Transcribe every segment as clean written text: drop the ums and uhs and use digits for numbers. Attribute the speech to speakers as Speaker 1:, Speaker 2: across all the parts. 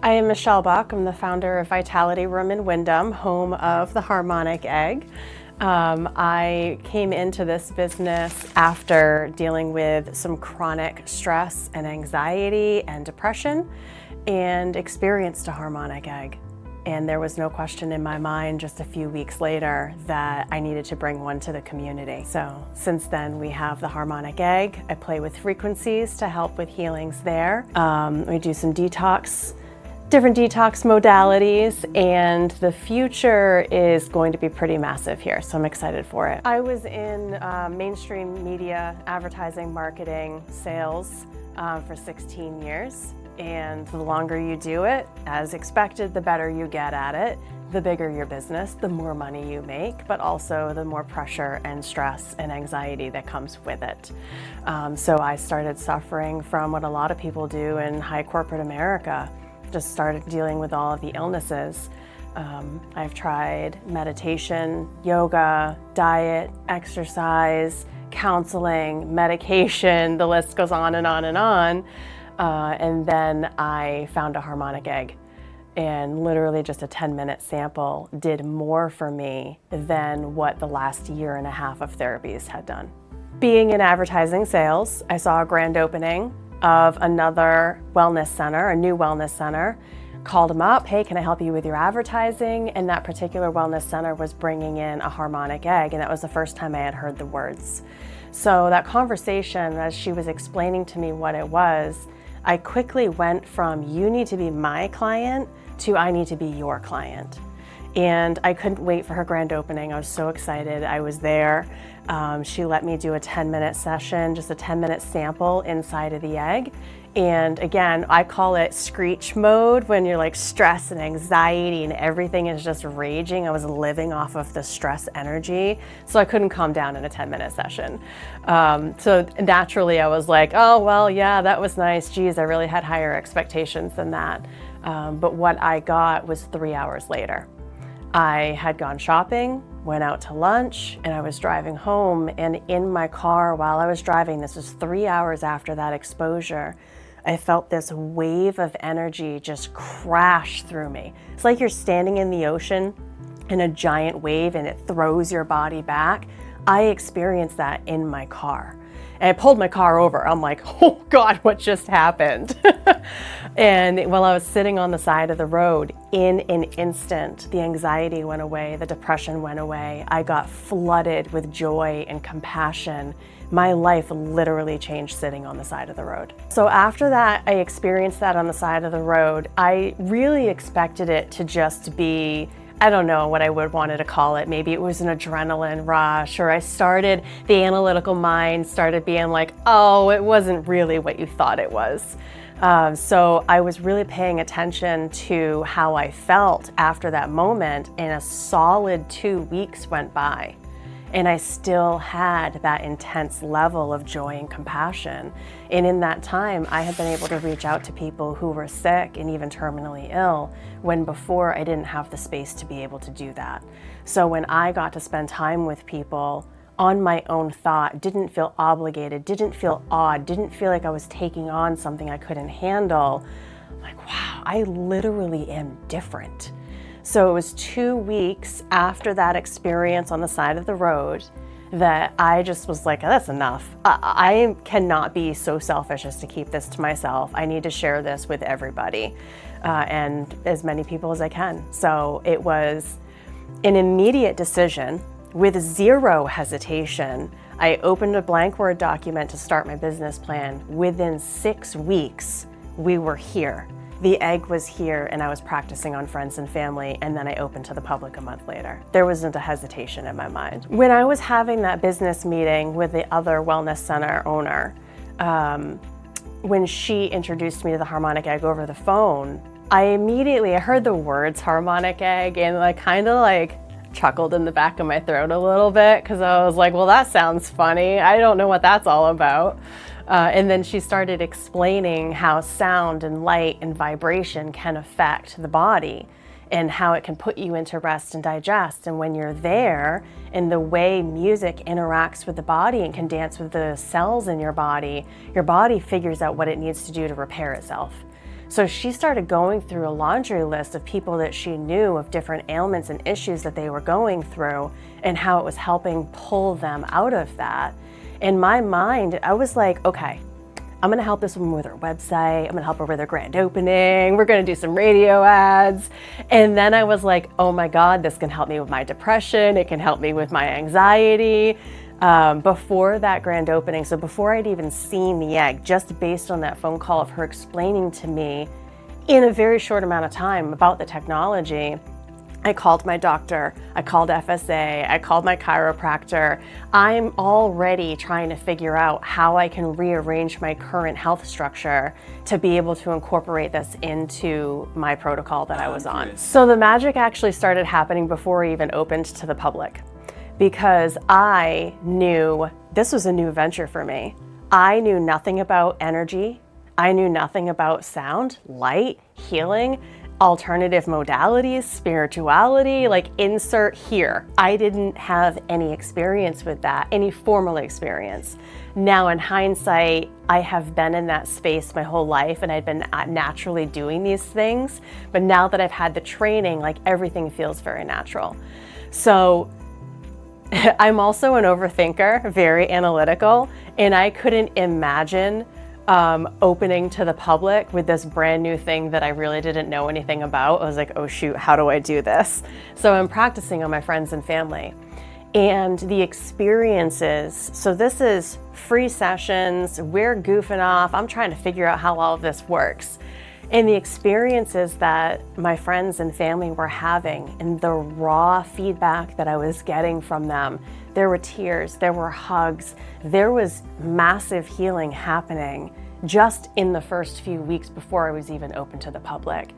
Speaker 1: I am Michelle Buck. I'm the founder of Vitality Room in Windham, home of the Harmonic Egg. I came into this business after dealing with some chronic stress and anxiety and depression, and experienced a harmonic egg. And there was no question in my mind just a few weeks later that I needed to bring one to the community. So since then we have the harmonic egg. I play with frequencies to help with healings there. We do some different detox modalities, and the future is going to be pretty massive here, so I'm excited for it. I was in mainstream media, advertising, marketing, sales for 16 years. And the longer you do it, as expected, the better you get at it. The bigger your business, the more money you make, but also the more pressure and stress and anxiety that comes with it. So I started suffering from what a lot of people do in high corporate America. Just started dealing with all of the illnesses. I've tried meditation, yoga, diet, exercise, counseling, medication, the list goes on and on and on. And then I found a harmonic egg, and literally just a 10-minute sample did more for me than what the last year and a half of therapies had done. Being in advertising sales, I saw a grand opening of another wellness center, a new wellness center. Called them up, hey, can I help you with your advertising? And that particular wellness center was bringing in a harmonic egg, and that was the first time I had heard the words. So that conversation, as she was explaining to me what it was, I quickly went from you need to be my client to I need to be your client. And I couldn't wait for her grand opening. I was so excited. I was there. She let me do a 10-minute session, just a 10-minute sample inside of the egg. And again, I call it screech mode, when you're like stress and anxiety and everything is just raging. I was living off of the stress energy, so I couldn't calm down in a 10-minute session. So naturally I was like, oh, well, yeah, that was nice. Geez, I really had higher expectations than that. But what I got was 3 hours later. I had gone shopping, went out to lunch, and I was driving home, and in my car while I was driving, this was 3 hours after that exposure, I felt this wave of energy just crash through me. It's like you're standing in the ocean in a giant wave and it throws your body back. I experienced that in my car. And I pulled my car over. I'm like, oh God, what just happened? And while I was sitting on the side of the road, in an instant, the anxiety went away, the depression went away. I got flooded with joy and compassion. My life literally changed sitting on the side of the road. So after that, I experienced that on the side of the road. I really expected it to just be, I don't know what I would wanted to call it. Maybe it was an adrenaline rush, or the analytical mind started being like, oh, it wasn't really what you thought it was. So I was really paying attention to how I felt after that moment, and a solid 2 weeks went by. And I still had that intense level of joy and compassion. And in that time, I had been able to reach out to people who were sick and even terminally ill, when before I didn't have the space to be able to do that. So when I got to spend time with people on my own thought, didn't feel obligated, didn't feel odd, didn't feel like I was taking on something I couldn't handle, I'm like, wow, I literally am different. So it was 2 weeks after that experience on the side of the road that I just was like, that's enough. I cannot be so selfish as to keep this to myself. I need to share this with everybody and as many people as I can. So it was an immediate decision with zero hesitation. I opened a blank Word document to start my business plan. Within 6 weeks, we were here. The egg was here, and I was practicing on friends and family, and then I opened to the public a month later. There wasn't a hesitation in my mind. When I was having that business meeting with the other wellness center owner, when she introduced me to the harmonic egg over the phone, I heard the words harmonic egg, and I kind of chuckled in the back of my throat a little bit, because I was like, well, that sounds funny. I don't know what that's all about. And then she started explaining how sound and light and vibration can affect the body, and how it can put you into rest and digest. And when you're there, and the way music interacts with the body and can dance with the cells in your body figures out what it needs to do to repair itself. So she started going through a laundry list of people that she knew of different ailments and issues that they were going through and how it was helping pull them out of that. In my mind, I was like, okay, I'm gonna help this woman with her website. I'm gonna help her with her grand opening. We're gonna do some radio ads. And then I was like, oh my God, this can help me with my depression. It can help me with my anxiety. Before that grand opening, so before I'd even seen the egg, just based on that phone call of her explaining to me in a very short amount of time about the technology, I called my doctor, I called FSA, I called my chiropractor. I'm already trying to figure out how I can rearrange my current health structure to be able to incorporate this into my protocol that I was on. So the magic actually started happening before I even opened to the public, because I knew this was a new venture for me. I knew nothing about energy. I knew nothing about sound, light, healing, alternative modalities, spirituality, like insert here. I didn't have any experience with that, any formal experience. Now in hindsight, I have been in that space my whole life and I've been naturally doing these things. But now that I've had the training, like everything feels very natural. So I'm also an overthinker, very analytical, and I couldn't imagine opening to the public with this brand new thing that I really didn't know anything about. I was like, oh shoot, how do I do this? So I'm practicing on my friends and family. And the experiences, so this is free sessions, we're goofing off, I'm trying to figure out how all of this works. And the experiences that my friends and family were having and the raw feedback that I was getting from them, there were tears, there were hugs, there was massive healing happening just in the first few weeks before I was even open to the public.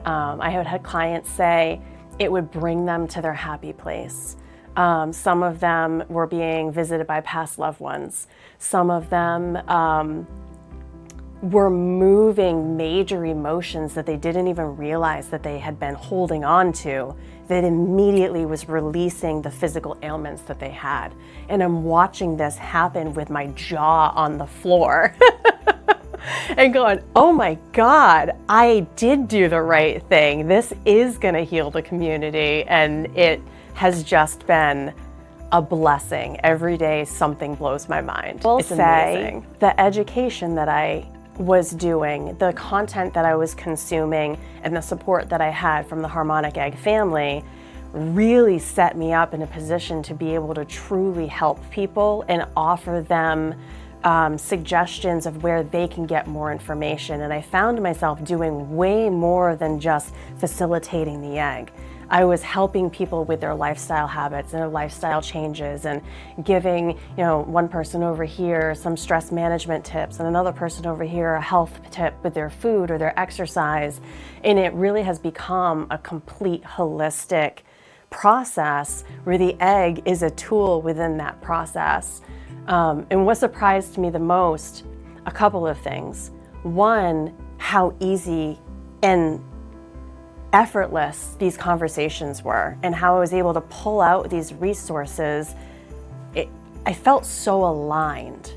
Speaker 1: I had clients say it would bring them to their happy place. Some of them were being visited by past loved ones. Some of them were moving major emotions that they didn't even realize that they had been holding on to, that immediately was releasing the physical ailments that they had. And I'm watching this happen with my jaw on the floor and going, oh my God, I did do the right thing. This is gonna heal the community. And it has just been a blessing. Every day something blows my mind. It's amazing. The education that I was doing, the content that I was consuming, and the support that I had from the Harmonic Egg family really set me up in a position to be able to truly help people and offer them suggestions of where they can get more information. And I found myself doing way more than just facilitating the egg. I was helping people with their lifestyle habits and their lifestyle changes, and giving, one person over here some stress management tips and another person over here a health tip with their food or their exercise. And it really has become a complete holistic process where the egg is a tool within that process. And what surprised me the most, a couple of things. One, how easy and effortless these conversations were, and how I was able to pull out these resources. I felt so aligned.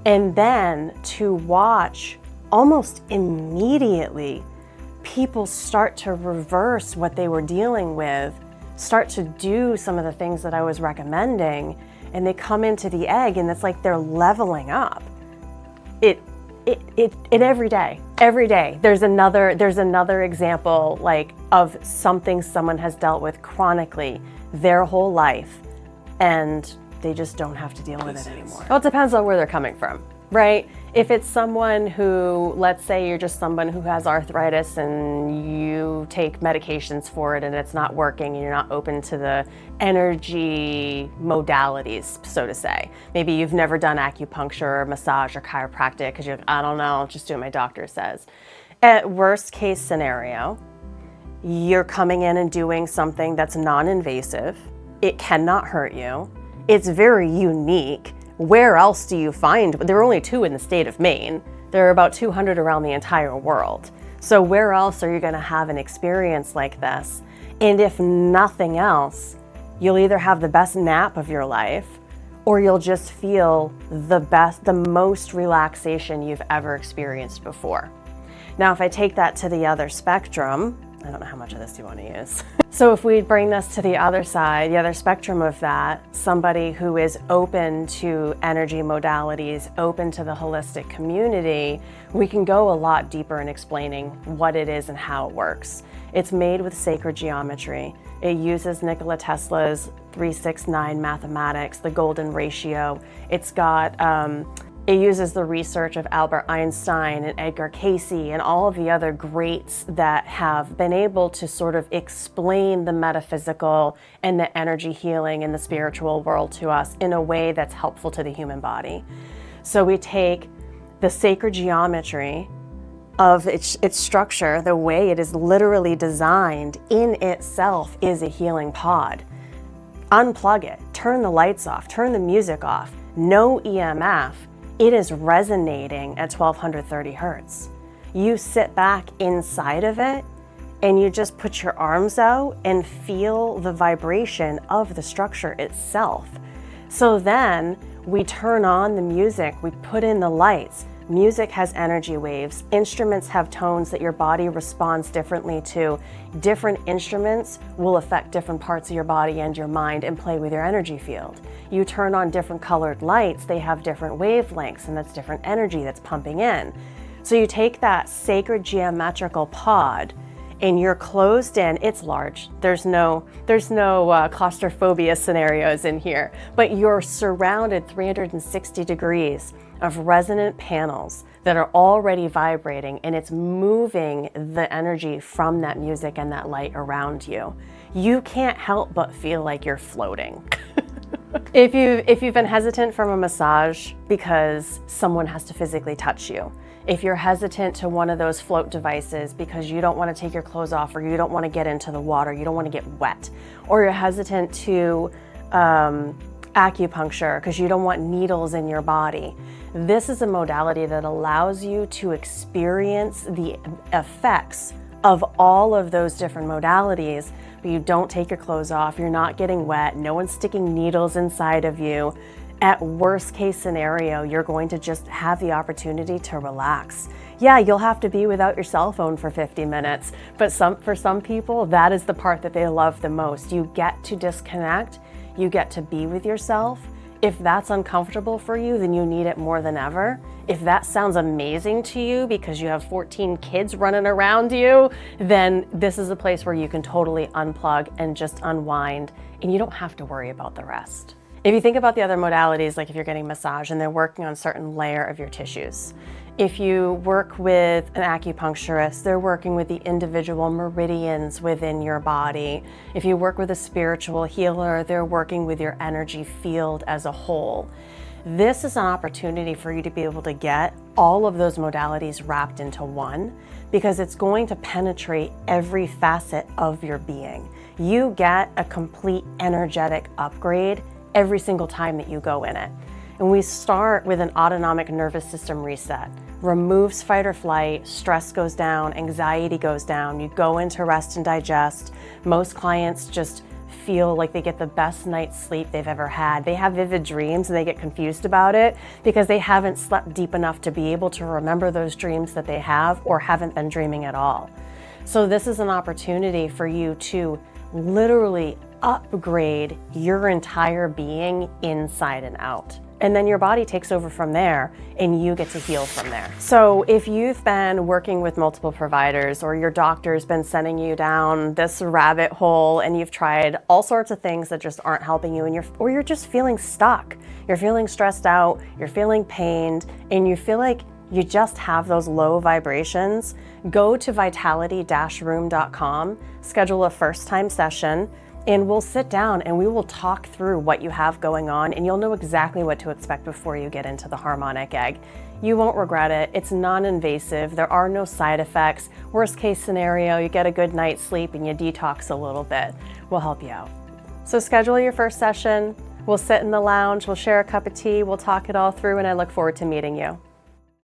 Speaker 1: And then to watch almost immediately people start to reverse what they were dealing with, start to do some of the things that I was recommending, and they come into the egg and it's like they're leveling up. Every day there's another example, like, of something someone has dealt with chronically their whole life, and they just don't have to deal with it anymore. Well, it depends on where they're coming from, right? If it's someone who, let's say you're just someone who has arthritis and you take medications for it and it's not working and you're not open to the energy modalities, so to say. Maybe you've never done acupuncture or massage or chiropractic because you're like, I don't know, I'll just do what my doctor says. At worst case scenario, you're coming in and doing something that's non-invasive. It cannot hurt you. It's very unique. Where else do you find? There are only 2 in the state of Maine. There are about 200 around the entire world. So where else are you going to have an experience like this? And if nothing else, you'll either have the best nap of your life, or you'll just feel the most relaxation you've ever experienced before. Now, if I take that to the other spectrum, I don't know how much of this you want to use. So if we bring this to the other side, the other spectrum of that, somebody who is open to energy modalities, open to the holistic community, we can go a lot deeper in explaining what it is and how it works. It's made with sacred geometry. It uses Nikola Tesla's 369 mathematics, the golden ratio. It uses the research of Albert Einstein and Edgar Cayce and all of the other greats that have been able to sort of explain the metaphysical and the energy healing and the spiritual world to us in a way that's helpful to the human body. So we take the sacred geometry of its structure, the way it is literally designed in itself is a healing pod. Unplug it, turn the lights off, turn the music off, no EMF. It is resonating at 1230 hertz. You sit back inside of it and you just put your arms out and feel the vibration of the structure itself. So then we turn on the music, we put in the lights. Music has energy waves. Instruments have tones that your body responds differently to. Different instruments will affect different parts of your body and your mind and play with your energy field. You turn on different colored lights, they have different wavelengths, and that's different energy that's pumping in. So you take that sacred geometrical pod and you're closed in. It's large. There's no claustrophobia scenarios in here, but you're surrounded 360 degrees of resonant panels that are already vibrating, and it's moving the energy from that music and that light around you. You can't help but feel like you're floating. If you've been hesitant from a massage because someone has to physically touch you, if you're hesitant to one of those float devices because you don't want to take your clothes off, or you don't want to get into the water, you don't want to get wet, or you're hesitant to acupuncture because you don't want needles in your body, this is a modality that allows you to experience the effects of all of those different modalities, but you don't take your clothes off, you're not getting wet, no one's sticking needles inside of you. At worst case scenario, you're going to just have the opportunity to relax. Yeah, you'll have to be without your cell phone for 50 minutes, but for some people, that is the part that they love the most. You get to disconnect, you get to be with yourself. If that's uncomfortable for you, then you need it more than ever. If that sounds amazing to you because you have 14 kids running around you, then this is a place where you can totally unplug and just unwind, and you don't have to worry about the rest. If you think about the other modalities, like if you're getting massage and they're working on a certain layer of your tissues, if you work with an acupuncturist, they're working with the individual meridians within your body. If you work with a spiritual healer, they're working with your energy field as a whole. This is an opportunity for you to be able to get all of those modalities wrapped into one, because it's going to penetrate every facet of your being. You get a complete energetic upgrade every single time that you go in it. And we start with an autonomic nervous system reset. Removes fight or flight, stress goes down, anxiety goes down, you go into rest and digest. Most clients just feel like they get the best night's sleep they've ever had. They have vivid dreams and they get confused about it because they haven't slept deep enough to be able to remember those dreams that they have, or haven't been dreaming at all. So this is an opportunity for you to literally upgrade your entire being inside and out. And then your body takes over from there and you get to heal from there. So if you've been working with multiple providers, or your doctor's been sending you down this rabbit hole and you've tried all sorts of things that just aren't helping you, and you're just feeling stuck, you're feeling stressed out, you're feeling pained, and you feel like you just have those low vibrations, go to vitality-room.com, schedule a first-time session, and we'll sit down and we will talk through what you have going on, and you'll know exactly what to expect before you get into the Harmonic Egg. You won't regret it. It's non-invasive. There are no side effects. Worst case scenario, you get a good night's sleep and you detox a little bit. We'll help you out. So schedule your first session. We'll sit in the lounge. We'll share a cup of tea. We'll talk it all through, and I look forward to meeting you.